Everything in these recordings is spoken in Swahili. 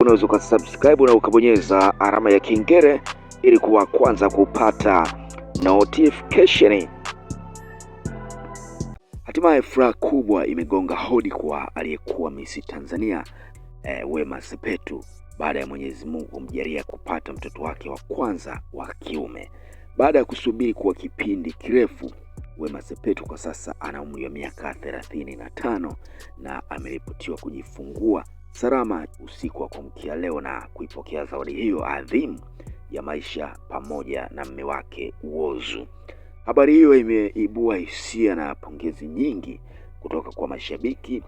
Unaweza ukasubscribe na ukabonyeza alama ya kengele ili kuwa kwanza kupata notification. Hatimaye furaha kubwa imegonga hodi kwa aliyekuwa Miss Tanzania Wema Sepetu baada ya Mwenyezi Mungu kumjalia kupata mtoto wake wa kwanza wa kiume. Baada ya kusubiri kwa kipindi kirefu, Wema Sepetu kwa sasa ana umri wa miaka 35 na ameripotiwa kujifungua salama usiku wa kuamkia leo na kuipokea zawadi hiyo adhimu ya maisha pamoja na mume wake Whozu. Habari hiyo imeibua hisia na pongezi nyingi kutoka kwa mashabiki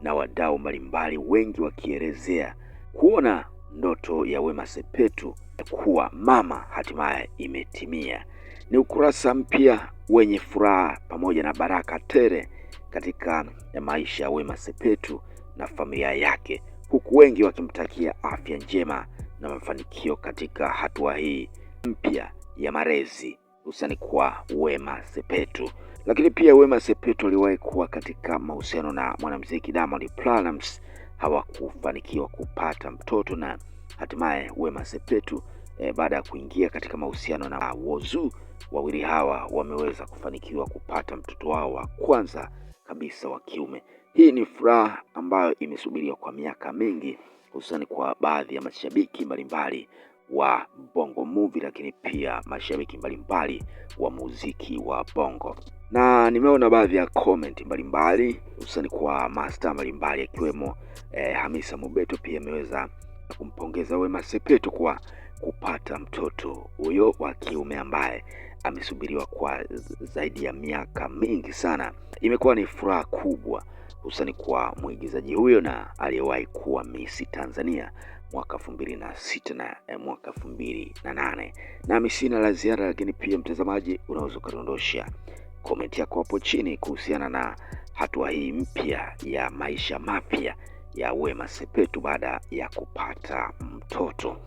na wadau mbalimbali, wengi wakielezea kuona ndoto ya Wema Sepetu kuwa mama hatimaye imetimia. Ni ukurasa mpya wenye furaha pamoja na baraka tele katika maisha ya Wema Sepetu na familia yake, huku wengi wakimtakia afya njema na mafanikio katika hatua hii mpya ya malezi hususani kwa Wema Sepetu. Lakini pia Wema Sepetu aliwahi kuwa katika mahusiano na mwanamuziki Diamond Platnumz, hawakufanikiwa kupata mtoto, na hatimaye Wema Sepetu baada ya kuingia katika mahusiano na Whozu, wawili hawa wameweza kufanikiwa kupata mtoto wao wa kwanza kabisa wa kiume. Hii ni furaha ambayo imesubiriwa kwa miaka mingi, hususani kwa baadhi ya mashabiki mbalimbali wa Bongo Movie, lakini pia mashabiki mbalimbali wa muziki wa Bongo. Na nimeona baadhi ya comment mbalimbali hususani kwa master mbalimbali akiwemo Hamisa Mobeto pia ameweza kumpongeza Wema Sepetu kwa kupata mtoto huyo wa kiume ambaye amesubiriwa kwa zaidi ya miaka mingi sana. Imekuwa ni furaha kubwa hususani kwa mwigizaji huyo na aliyewahi kuwa Miss Tanzania mwaka 2006 na mwaka 2008. Nami sina la ziada, lakini pia mtazamaji, unaweza kudondosha comment yako hapo chini kuhusiana na hatua hii mpya ya maisha mapya ya Wema Sepetu baada ya kupata mtoto.